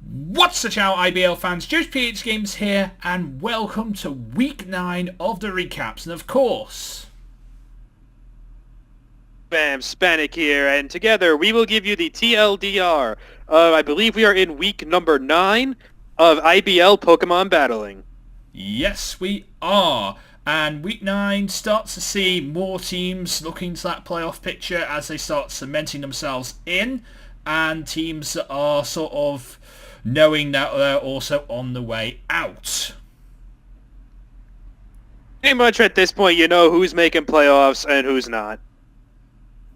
What's the chow, IBL fans? JosephGames here, and welcome to week 9 of the recaps. And of course, Bam, Spanik here, and together we will give you the TLDR. I believe we are in week number 9 of IBL Pokemon Battling. yes we are. And week 9 starts to see more teams looking to that playoff picture as they start cementing themselves in, and teams that are sort of knowing that they're also on the way out. Pretty much at this point you know who's making playoffs and who's not.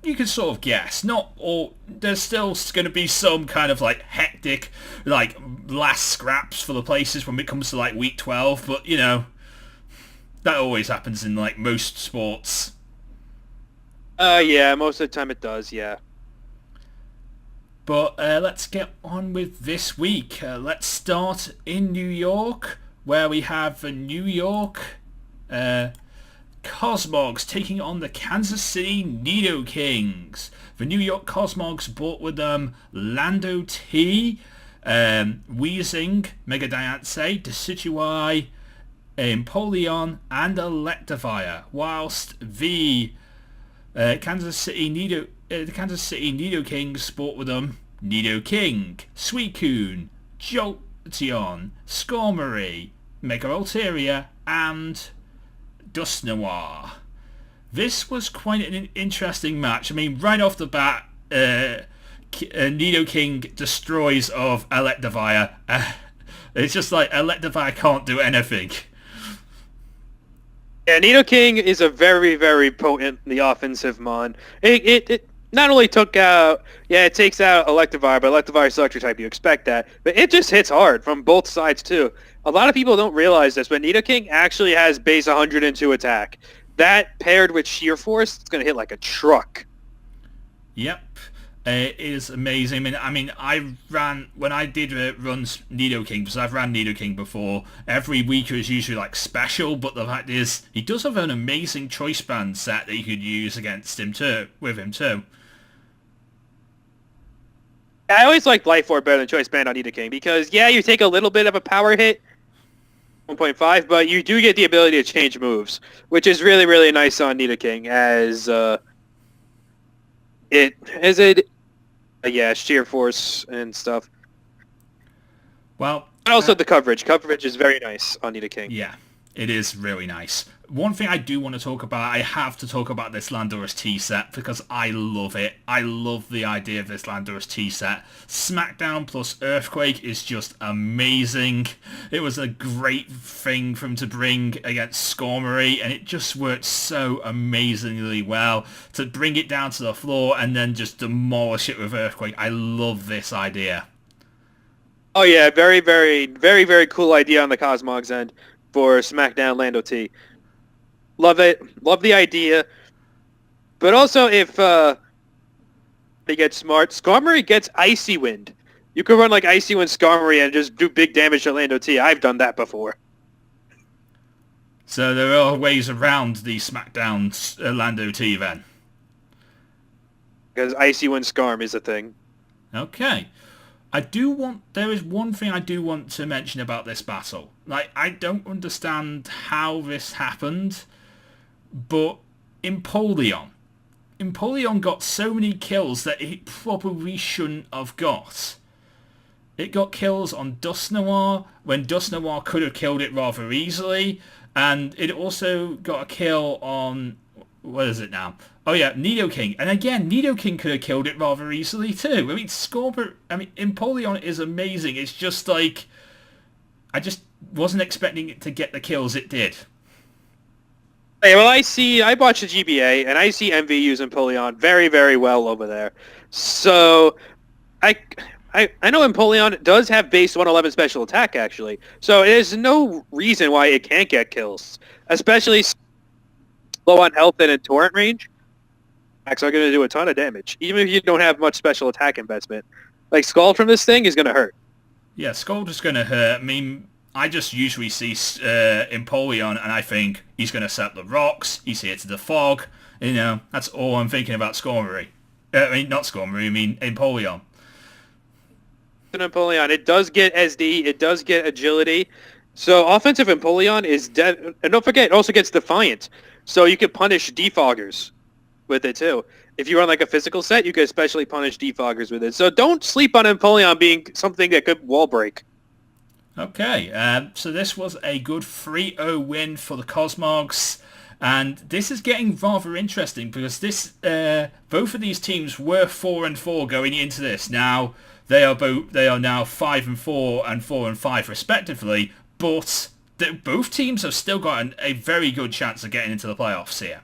You can sort of guess. Not all. There's still going to be some kind of like hectic, like last scraps for the places when it comes to like week 12. But you know, that always happens in like most sports. Yeah, most of the time it does, yeah. But let's get on with this week. Let's start in New York, where we have the New York Cosmogs taking on the Kansas City Nidokings. The New York Cosmogs brought with them Lando T, Weezing, Mega Diancie, Decidueye, Empoleon, and Electivire, whilst the Kansas City Nidokings brought with them Nidoking, Suicune, Jolteon, Skarmory, Mega Altaria, and Dusknoir. This was quite an interesting match. I mean, right off the bat, Nidoking destroys of Electivire. It's just like Electivire can't do anything. Yeah, Nidoking is a very, very potently offensive mon. It not only took out, it takes out Electivire, but Electivire Electric type, you expect that. But it just hits hard from both sides, too. A lot of people don't realize this, but Nidoking actually has base 102 attack. That paired with Sheer Force, it's going to hit like a truck. Yep. It is amazing. I ran, when I did run Nidoking, because I've ran Nidoking before, every week is usually like special, but the fact is, he does have an amazing choice band set that you could use against him too, with him too. I always like Life Orb better than Choice Band on Nidoking, because you take a little bit of a power hit, 1.5, but you do get the ability to change moves, which is really, really nice on Nidoking, as Sheer Force and stuff. Well, and also the coverage. Coverage is very nice on Nidoking. Yeah, it is really nice. One thing I do want to talk about, I have to talk about this Landorus T set because I love it. I love the idea of this Landorus T set. Smackdown plus Earthquake is just amazing. It was a great thing for him to bring against Skarmory, and it just worked so amazingly well to bring it down to the floor and then just demolish it with Earthquake. I love this idea. Oh yeah, very, very, very, very cool idea on the Cosmogs end for Smackdown Lando T. Love it. Love the idea. But also, if they get smart, Skarmory gets Icy Wind. You can run like Icy Wind Skarmory and just do big damage to Lando T. I've done that before. So there are ways around the Smackdown Lando T then. Because Icy Wind Skarm is a thing. Okay. There is one thing I do want to mention about this battle. Like, I don't understand how this happened, but Empoleon got so many kills that it probably shouldn't have got. It got kills on Dusknoir when Dusknoir could have killed it rather easily, and it also got a kill on, what is it now? Oh yeah, Nidoking. And again, Nidoking could have killed it rather easily too. Empoleon is amazing. It's just like, I just wasn't expecting it to get the kills it did. Hey, well, I watch the GBA, and I see MV using Empoleon very, very well over there. So, I know Empoleon does have base 111 special attack, actually. So, there's no reason why it can't get kills. Especially low on health and in torrent range. Attacks are going to do a ton of damage, even if you don't have much special attack investment. Like, Scald from this thing is going to hurt. Yeah, Scald is going to hurt. I just usually see Empoleon and I think he's going to set the rocks, he's here to the fog. That's all I'm thinking about Skarmory. Not Skarmory, Empoleon. Empoleon. It does get SD. It does get agility. So offensive Empoleon is dead. And don't forget, it also gets Defiant. So you can punish Defoggers with it too. If you run like a physical set, you can especially punish Defoggers with it. So don't sleep on Empoleon being something that could wall break. Okay, so this was a good 3-0 win for the Cosmogs. And this is getting rather interesting because both of these teams were 4-4 going into this. Now they are now 5-4 and 4-5 respectively, but both teams have still got a very good chance of getting into the playoffs here.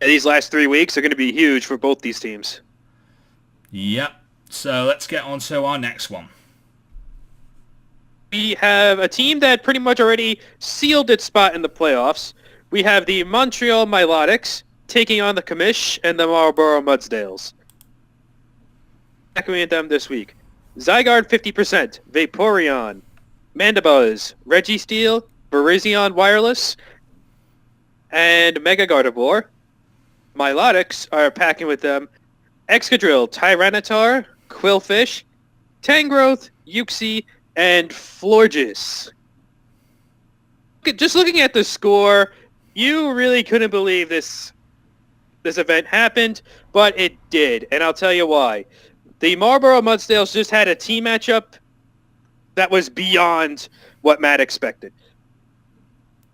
And these last 3 weeks are going to be huge for both these teams. Yep. So let's get on to our next one. We have a team that pretty much already sealed its spot in the playoffs. We have the Montreal Mladics taking on the Commish and the Marlborough Mudsdales. Attacking them this week. Zygarde 50%, Vaporeon, Mandibuzz, Registeel, Virizion Wireless, and Mega Gardevoir. Mladics are packing with them Excadrill, Tyranitar, Quillfish, Tangrowth, Uxie, and Florges. Just looking at the score, you really couldn't believe this event happened, but it did, and I'll tell you why. The Marlborough Mudsdales just had a team matchup that was beyond what Matt expected.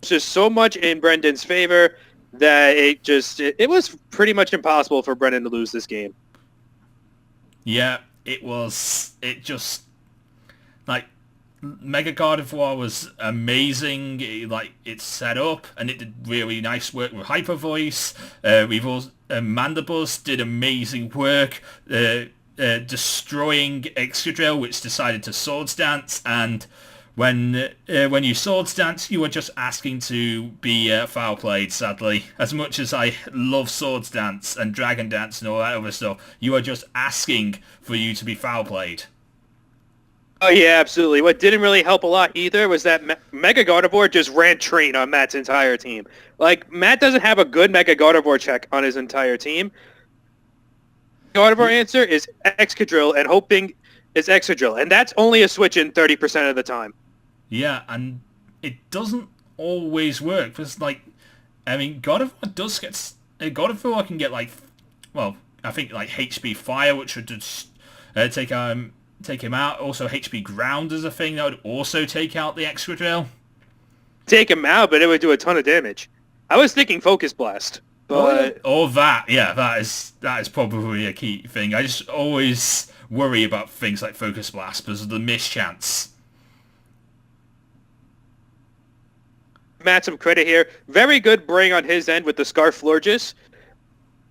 It's just so much in Brendan's favor that it was pretty much impossible for Brendan to lose this game. Yeah, it was. It just, like, Mega Gardevoir was amazing. It's set up and it did really nice work with Hyper Voice. We've also Mandibuzz did amazing work destroying Excadrill, which decided to Swords Dance. And when you Swords Dance, you were just asking to be foul played. Sadly, as much as I love Swords Dance and Dragon Dance and all that other stuff, you are just asking for you to be foul played. Oh, yeah, absolutely. What didn't really help a lot either was that Mega Gardevoir just ran train on Matt's entire team. Like, Matt doesn't have a good Mega Gardevoir check on his entire team. Gardevoir answer is Excadrill, and hoping is Excadrill. And that's only a switch in 30% of the time. Yeah, and it doesn't always work. Because, Gardevoir does get... Gardevoir can get, I think, HP Fire, which would just take him out. Also, HP Ground is a thing that would also take out the Excadrill. Take him out, but it would do a ton of damage. I was thinking Focus Blast, but... Or that, yeah, that is probably a key thing. I just always worry about things like Focus Blast because of the mischance. Matt, some credit here. Very good bring on his end with the Scarf Florges.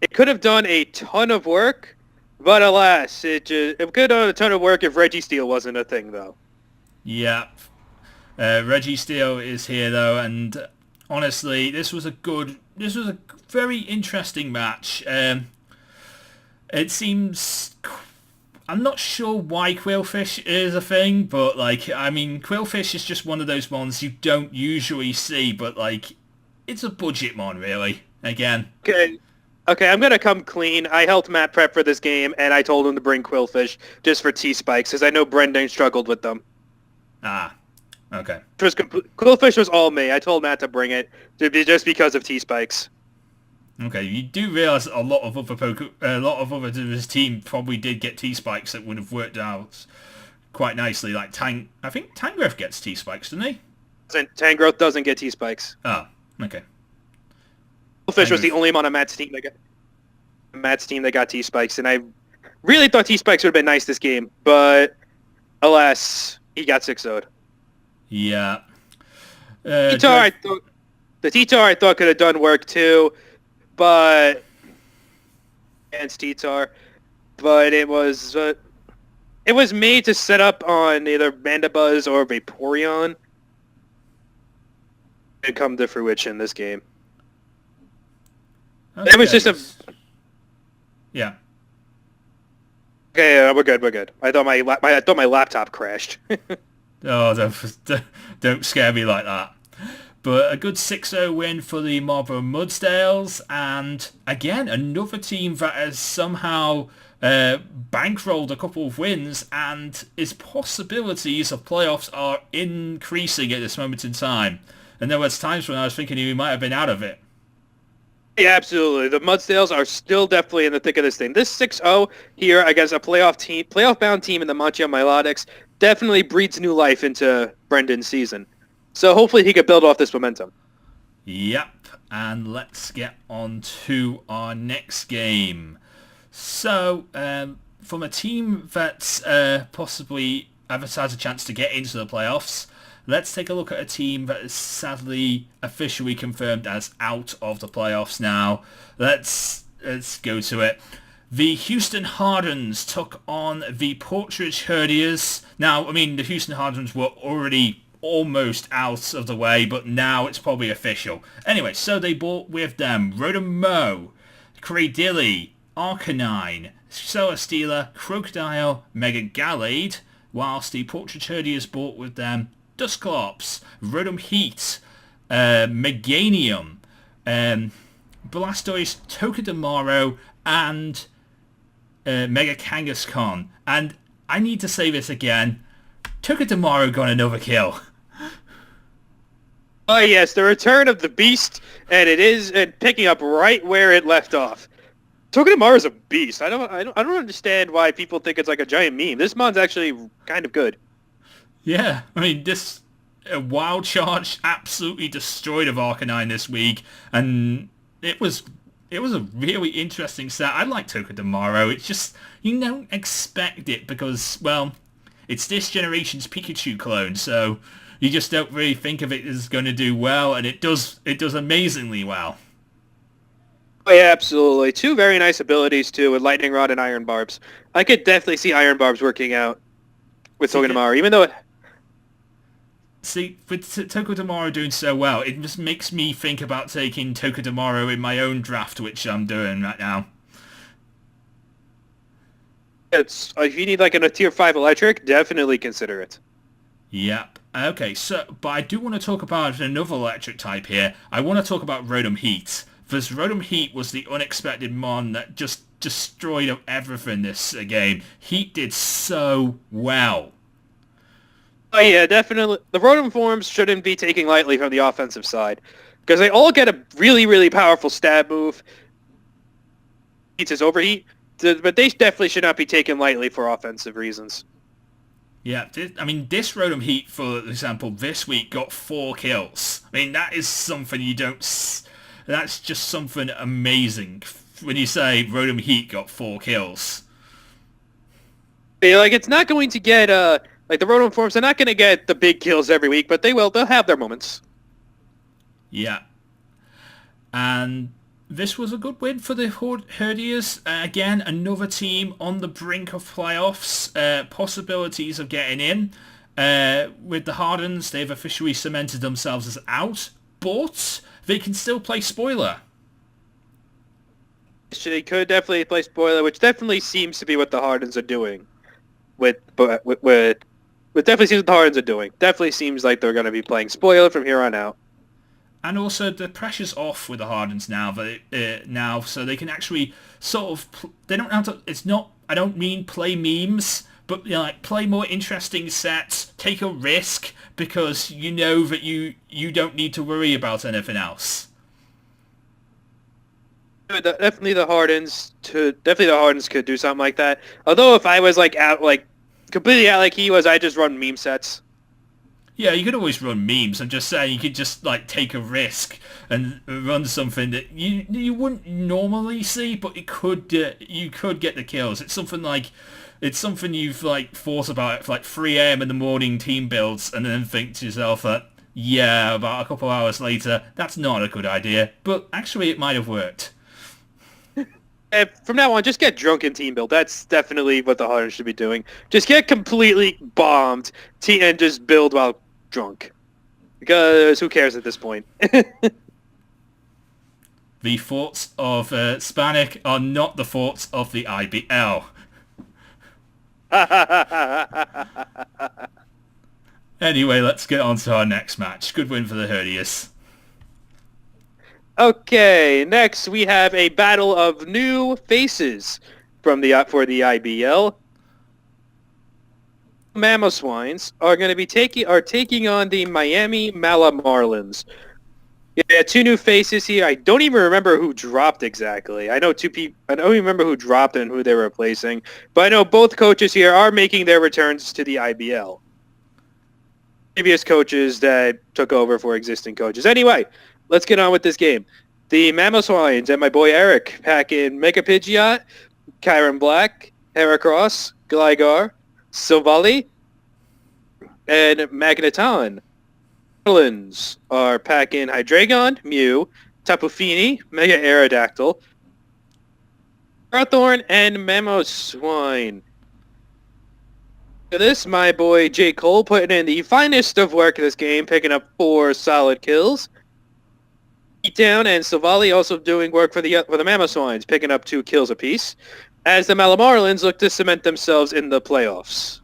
It could have done a ton of work, but alas, it could have done a ton of work if Registeel wasn't a thing, though. Yeah. Registeel is here, though, and honestly, this was a very interesting match. It seems... I'm not sure why Quillfish is a thing, but, Quillfish is just one of those ones you don't usually see, but, it's a budget mon, really, again. Okay, I'm going to come clean. I helped Matt prep for this game, and I told him to bring Quillfish just for T-Spikes, because I know Brendan struggled with them. Ah, okay. Quillfish was all me. I told Matt to bring it just because of T-Spikes. Okay, you do realize a lot of other of his team probably did get T-Spikes that would have worked out quite nicely. I think Tangrowth gets T-Spikes, doesn't he? Tangrowth doesn't get T-Spikes. Oh, okay. Quillfish was the only one on Matt's team that got T-Spikes, and I really thought T-Spikes would have been nice this game, but alas, he got 6-0'd. Yeah. The T-Tar I thought could have done work too, but against T-Tar, but it was made to set up on either Mandibuzz or Vaporeon. It come to fruition this game. Okay, it was just Yeah. Okay, we're good. I thought my laptop crashed. Oh, don't scare me like that. But a good 6-0 win for the Marlborough Mudsdales, and again, another team that has somehow bankrolled a couple of wins, and his possibilities of playoffs are increasing at this moment in time. And there was times when I was thinking he might have been out of it. Yeah, absolutely. The Mudsdales are still definitely in the thick of this thing. This 6-0 here against a playoff-bound team in the Montreal Mladics definitely breathes new life into Brendan's season. So hopefully he could build off this momentum. Yep, and let's get on to our next game. So, from a team that's possibly advertised a chance to get into the playoffs, let's take a look at a team that is sadly officially confirmed as out of the playoffs now. Let's go to it. The Houston Hardens took on the portraiture. Now, I mean, the Houston Hardens were already almost out of the way, but now it's probably official. Anyway, so they brought with them Rodamo, Cradilly, Arcanine, Celesteela, Crocodile, Mega Gallade, whilst the portraiture brought with them Dusclops, Rodom Heat, Meganium, Blastoise, Tokidamaro, and Mega Kangaskhan. And I need to say this again, Tokidamaro got another kill. Oh yes, the return of the beast, and it is picking up right where it left off. Tokidamaro is a beast. I don't understand why people think it's like a giant meme. This mon's actually kind of good. Yeah, I mean, this Wild Charge absolutely destroyed of Arcanine this week, and it was a really interesting set. I like Tokidamaro. It's just, you don't expect it because, well, it's this generation's Pikachu clone, so you just don't really think of it as going to do well, and it does amazingly well. Oh yeah, absolutely. Two very nice abilities too, with Lightning Rod and Iron Barbs. I could definitely see Iron Barbs working out with Tokidamaro, even though See, with Tokidamaro doing so well, it just makes me think about taking Tokidamaro in my own draft, which I'm doing right now. it's if you need like a tier 5 electric, definitely consider it. Yep. Okay, so, but I do want to talk about another electric type here. I want to talk about Rodom Heat. Because Rodom Heat was the unexpected mon that just destroyed everything this game. Heat did so well. Oh yeah, definitely. The Rotom forms shouldn't be taken lightly from the offensive side. Because they all get a really, really powerful stab move. Heat's his overheat. But they definitely should not be taken lightly for offensive reasons. Yeah, I mean, this Rodom Heat, for example, this week got 4 kills. I mean, that is something you don't... That's just something amazing when you say Rodom Heat got 4 kills. Yeah, like, it's not going to get... like, the Rotom forms, they're not going to get the big kills every week, but they will. They'll have their moments. Yeah. And this was a good win for the Herdiers. Again, another team on the brink of playoffs. Possibilities of getting in. With the Hardens, they've officially cemented themselves as out, but they can still play spoiler. They could definitely play spoiler, which definitely seems to be what the Hardens are doing. With definitely seems what the Hardens are doing. Definitely seems like they're going to be playing spoiler from here on out. And also, the pressure's off with the Hardens now, so they can actually sort of... They don't have to... It's not... I don't mean play memes, but like play more interesting sets, take a risk, because you know that you don't need to worry about anything else. Definitely the Hardens could do something like that. Although if I was completely out like he was, I just run meme sets. Yeah, you could always run memes. I'm just saying you could just like take a risk and run something that you wouldn't normally see, but you could get the kills. It's something you've like thought about at like 3 a.m. in the morning team builds, and then think to yourself that about a couple hours later, that's not a good idea, but actually it might have worked. From now on, just get drunk in team build. That's definitely what the Hardens should be doing. Just get completely bombed and just build while drunk. Because who cares at this point? The thoughts of Spanik are not the thoughts of the IBL. Anyway, let's get on to our next match. Good win for the Herdiers. Okay, next we have a battle of new faces. for the IBL. Mamoswines are going to be taking on the Miami Marlins. Yeah, two new faces here. I don't even remember who dropped exactly. I know two people. I don't even remember who dropped and who they were replacing. But I know both coaches here are making their returns to the IBL. Previous coaches that took over for existing coaches. Anyway, let's get on with this game. The Mamoswines and my boy Eric pack in Mega Pidgeot, Kyron Black, Heracross, Gligar, Silvally, and Magneton. Marlins are packing Hydreigon, Mew, Tapu Fini, Mega Aerodactyl, Starthorn, and Mamoswine. For this, my boy J. Cole putting in the finest of work in this game, picking up 4 solid kills. Beatdown and Silvally also doing work for the Mamoswines, picking up 2 kills apiece, as the Marlins look to cement themselves in the playoffs.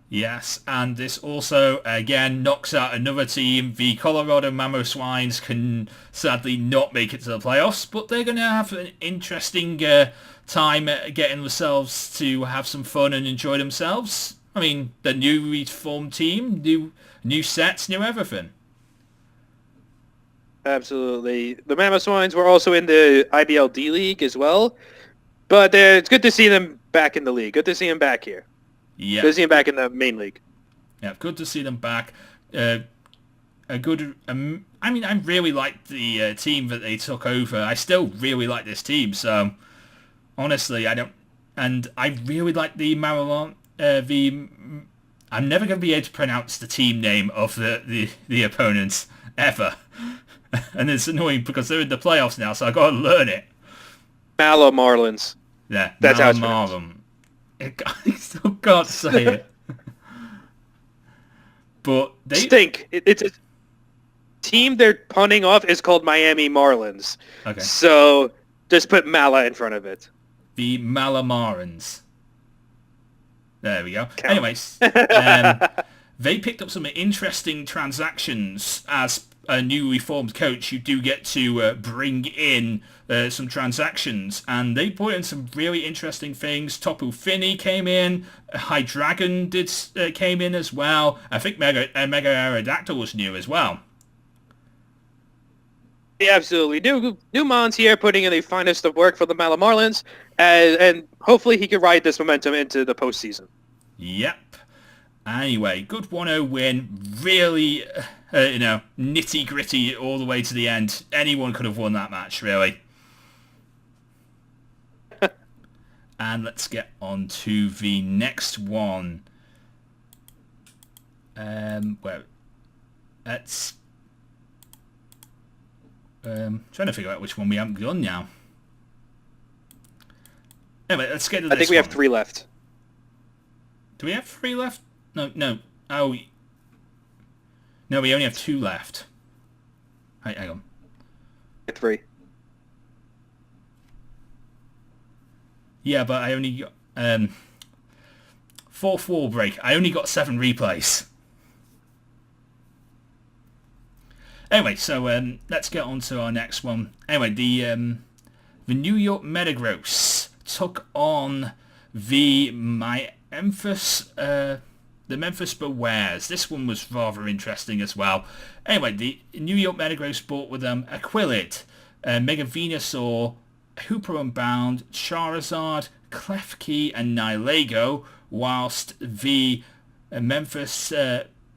Yes, and this also, again, knocks out another team. The Colorado Mamoswines can sadly not make it to the playoffs, but they're going to have an interesting time getting themselves to have some fun and enjoy themselves. I mean, the newly formed team, new sets, new everything. Absolutely. The Mamoswines were also in the IBL D League as well, but it's good to see them back in the league. Good to see them back here. Yeah. Good to see them back in the main league. Yeah, good to see them back. I really like the team that they took over. I still really like this team, so honestly, I really like the Maryland. I'm never going to be able to pronounce the team name of the opponents ever, and it's annoying because they're in the playoffs now, so I got to learn it. Marlins. Yeah, that's how it's pronounced. I still can't say it. But they stink. It's a team they're punning off is called Miami Marlins. Okay. So just put Mala in front of it. The Marlins. There we go. Count. Anyways, they picked up some interesting transactions. As a newly formed coach, you do get to bring in some transactions, and they put in some really interesting things. Tapu Fini came in, Hydreigon came in as well. I think Mega Aerodactyl was new as well. Yeah, absolutely. New Mons here putting in the finest of work for the Marlins, and hopefully he can ride this momentum into the postseason. Yep. Anyway, good 1-0 win. Really, nitty-gritty all the way to the end. Anyone could have won that match, really. And let's get on to the next one. Trying to figure out which one we haven't done now. Anyway, let's get to this I think we have 3 left. Do we have 3 left? No. Oh, no, we only have 2 left. Hang on. 3. Yeah, but I only got 4th wall break. I only got 7 replays. Anyway, so let's get on to our next one. Anyway, the New York Metagross took on the Memphis Bewares. This one was rather interesting as well. Anyway, the New York Metagross brought with them Aquilid, Mega Venusaur, Hooper Unbound, Charizard, Klefki, and Nihilego, whilst the Memphis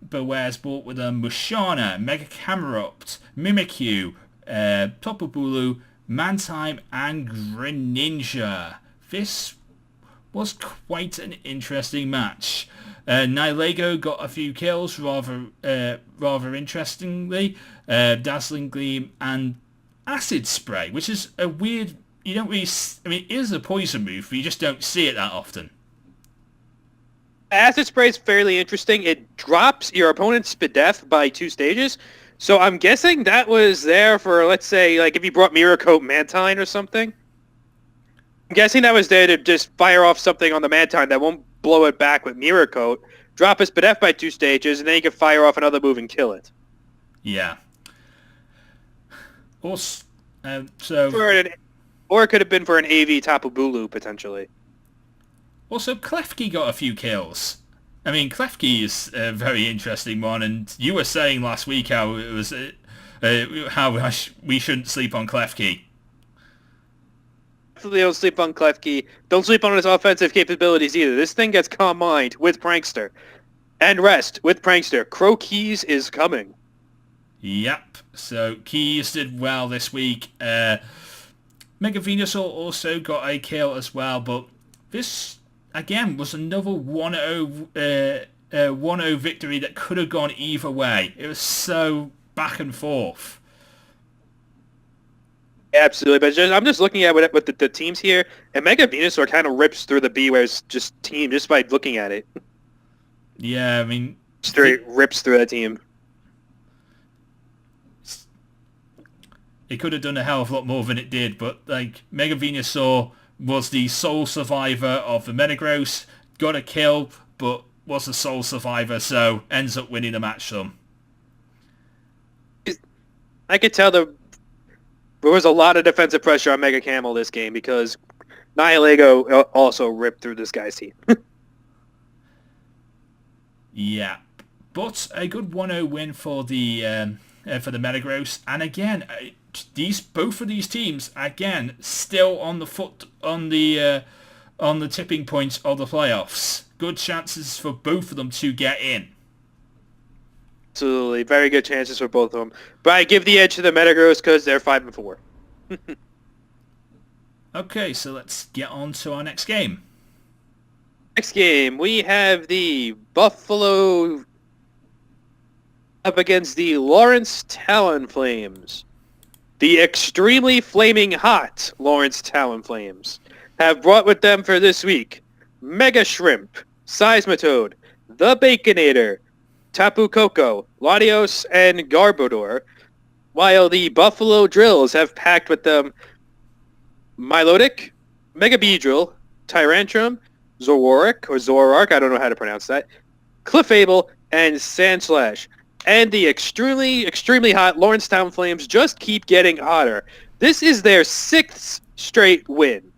Bewares brought with them Mushana, Mega Camerupt, Mimikyu, Tapu Bulu, Mantime, and Greninja. This was quite an interesting match. Nihilego got a few kills rather interestingly. Dazzling Gleam and Acid Spray, which is a weird... You don't really... it is a poison move, but you just don't see it that often. Acid Spray is fairly interesting. It drops your opponent's Spadef by 2 stages. So I'm guessing that was there for, let's say, like if you brought Mirror Coat Mantine or something. I'm guessing that was there to just fire off something on the Mantine that won't blow it back with Mirror Coat, drop his Spadef by 2 stages, and then you can fire off another move and kill it. Yeah. Also, so... Or it could have been for an AV Tapu Bulu, potentially. Also, Klefki got a few kills. I mean, Klefki is a very interesting one, and you were saying last week how it was we shouldn't sleep on Klefki. Definitely don't sleep on Klefki. Don't sleep on his offensive capabilities either. This thing gets Calm Mind with Prankster. And Rest with Prankster. Crow Keys is coming. Yep, so Keys did well this week. Mega Venusaur also got a kill as well, but this, again, was another 1-0 victory that could have gone either way. It was so back and forth. Absolutely, but I'm just looking at what the teams here, and Mega Venusaur kind of rips through the Beware's team just by looking at it. Yeah, I mean... Straight rips through that team. It could have done a hell of a lot more than it did, but like Mega Venusaur was the sole survivor of the Metagross, got a kill, but was the sole survivor, so ends up winning the match some. I could tell there was a lot of defensive pressure on Mega Camel this game because Nihilego also ripped through this guy's team. Yeah, but a good 1-0 win for the Metagross, and again, both of these teams again still on the tipping point of the playoffs. Good chances for both of them to get in. Absolutely, very good chances for both of them. But I give the edge to the Metagross because they're 5-4. Okay, so let's get on to our next game. Next game, we have the Buffalo up against the Lawrence Talonflames. The extremely flaming hot Lawrence Talonflames have brought with them for this week Mega Shrimp, Seismitoad, the Baconator, Tapu Koko, Latios, and Garbodor, while the Buffalo Drills have packed with them Milotic, Mega Beedrill, Tyrantrum, Zoroark, I don't know how to pronounce that, Clefable, and Sandslash. And the extremely, extremely hot Lawrence Talonflames just keep getting hotter. This is their 6th straight win.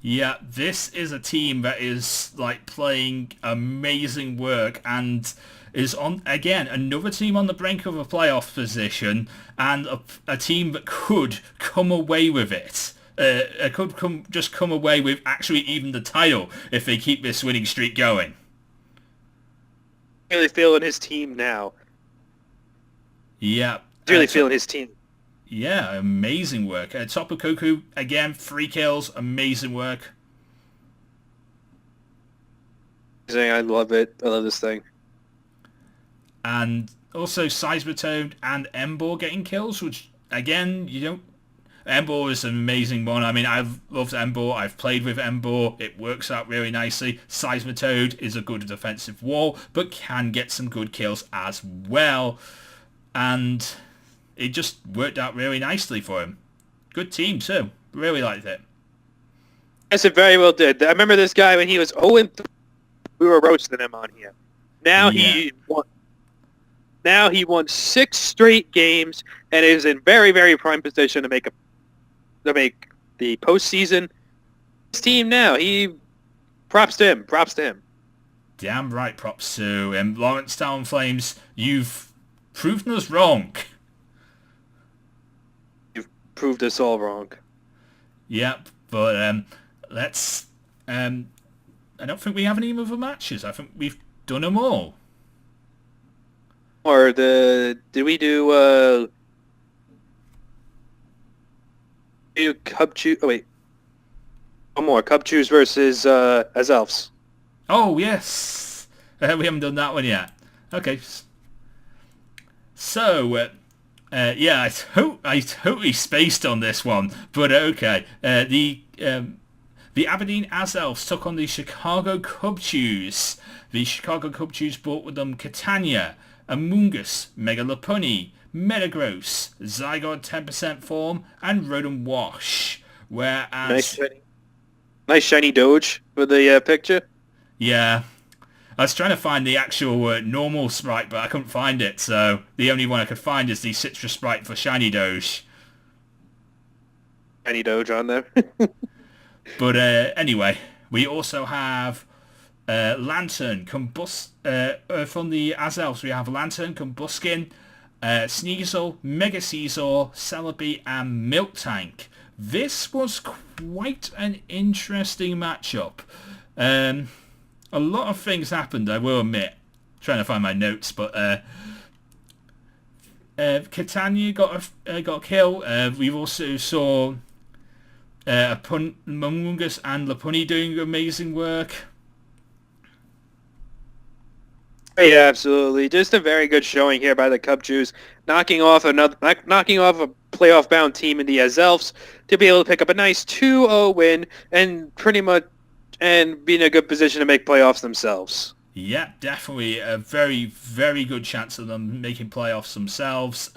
Yeah, this is a team that is like playing amazing work and is on, again, another team on the brink of a playoff position and a team that could come away with it. Could come away with actually even the title if they keep this winning streak going. Really feeling his team now. Yeah. Really feeling his team. Yeah, amazing work. Tapu Koko, again, 3 kills, amazing work. I love it. I love this thing. And also Seismitoad and Emboar getting kills, which, again, Emboar is an amazing one. I mean, I've loved Emboar. I've played with Emboar. It works out really nicely. Seismitoad is a good defensive wall, but can get some good kills as well. And it just worked out really nicely for him. Good team, too. Really liked it. Yes, it very well did. I remember this guy when he was 0-3. We were roasting him on here. Now he won 6 straight games and is in very, very prime position to make the postseason. His team now, props to him. Damn right, props to him. Lawrence Talonflames, you've proven us wrong. You've proved us all wrong. Yep, but let's... I don't think we have any other matches. I think we've done them all. Or did we do Cubchoo? Oh wait, one more. Cubchoos versus Azelfs. Oh yes, we haven't done that one yet. Okay, so yeah, I totally spaced on this one, but okay. The Aberdeen Azelfs took on the Chicago Cubchoos. The Chicago Cubchoos brought with them Catania, Amoonguss, Megalopony, Metagross, Zygarde 10% form, and Rodent Wash. Whereas... Nice shiny Doge for the picture. Yeah. I was trying to find the actual normal sprite, but I couldn't find it, so the only one I could find is the Citrus sprite for Shiny Doge. Any Doge on there. But anyway, we also have Lantern, from the As-Elves. We have Lantern, Combuskin, Sneasel, Mega Caesar, Celebi, and Milk Tank. This was quite an interesting matchup. A lot of things happened, I will admit. Trying to find my notes, but Catania got a kill. We've also saw Mungus and Lapuni doing amazing work. Yeah, absolutely. Just a very good showing here by the Cub Juice, knocking off a playoff bound team in the As-Elves to be able to pick up a nice 2-0 win and pretty much be in a good position to make playoffs themselves. Yeah, definitely a very, very good chance of them making playoffs themselves.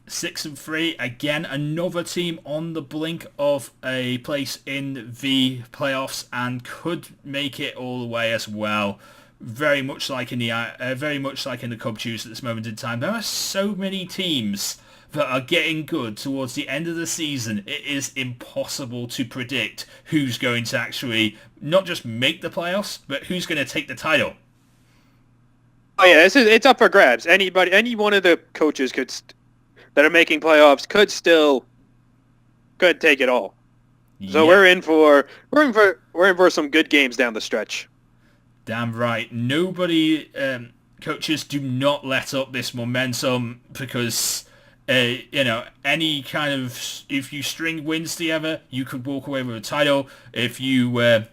6-3, again, another team on the blink of a place in the playoffs and could make it all the way as well. Very much like in the Cub Juice at this moment in time. There are so many teams that are getting good towards the end of the season. It is impossible to predict who's going to actually not just make the playoffs, but who's going to take the title. Oh yeah, it's up for grabs. Any one of the coaches that are making playoffs could take it all. So we're in for some good games down the stretch. Damn right. Nobody, coaches, do not let up this momentum because, any kind of, if you string wins together, you could walk away with a title. If you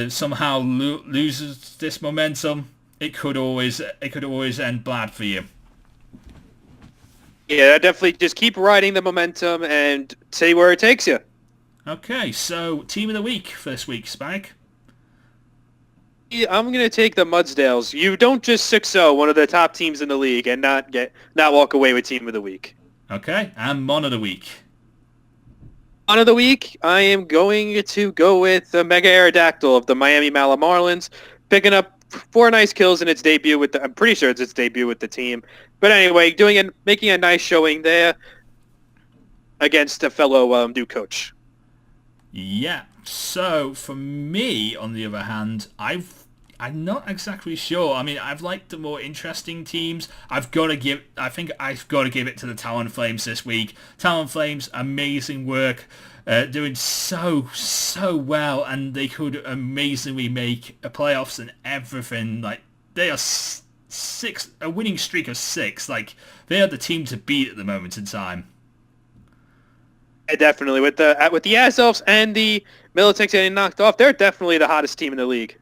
somehow loses this momentum, it could always end bad for you. Yeah, definitely just keep riding the momentum and see where it takes you. Okay, so team of the week for this week, Spike. I'm going to take the Mudsdales. You don't just 6-0 one of the top teams in the league and not walk away with team of the week. Okay, and Mon of the week. Mon of the week, I am going to go with the Mega Aerodactyl of the Miami Mala Marlins, picking up 4 nice kills in its debut I'm pretty sure it's its debut with the team. But anyway, making a nice showing there against a fellow new coach. Yeah. So for me, on the other hand, I'm not exactly sure. I mean, I've liked the more interesting teams. I think I've got to give it to the Talon Flames this week. Talon Flames, amazing work, doing so well, and they could amazingly make a playoffs and everything. Like, they are a winning streak of 6. Like, they are the team to beat at the moment in time. Yeah, definitely with the As-Elves and the Mladics getting knocked off, they're definitely the hottest team in the league.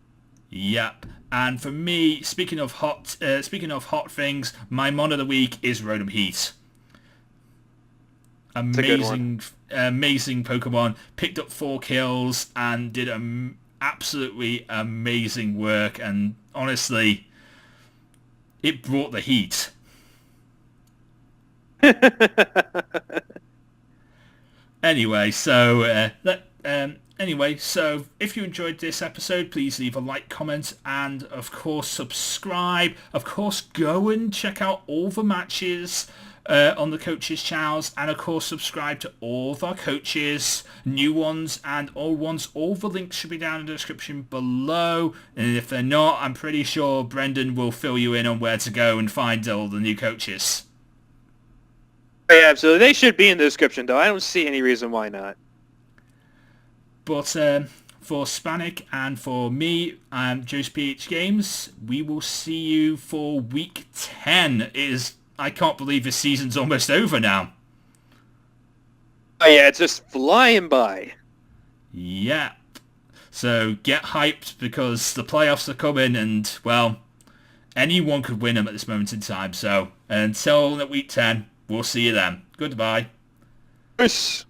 Yep. And for me, speaking of hot things, my Mon of the week is Rotom Heat. Amazing Pokemon. Picked up 4 kills and did absolutely amazing work. And honestly, it brought the heat. Anyway, so if you enjoyed this episode, please leave a like, comment, and of course subscribe. Of course, go and check out all the matches on the coaches' channels, and of course subscribe to all of our coaches, new ones and old ones. All the links should be down in the description below, and if they're not, I'm pretty sure Brendan will fill you in on where to go and find all the new coaches. Yeah, absolutely. They should be in the description, though. I don't see any reason why not. But for Spanik and for me, JosephGames, we will see you for week 10. I can't believe this season's almost over now. Oh yeah, it's just flying by. Yeah. So get hyped because the playoffs are coming and, well, anyone could win them at this moment in time. So until week 10, we'll see you then. Goodbye. Peace.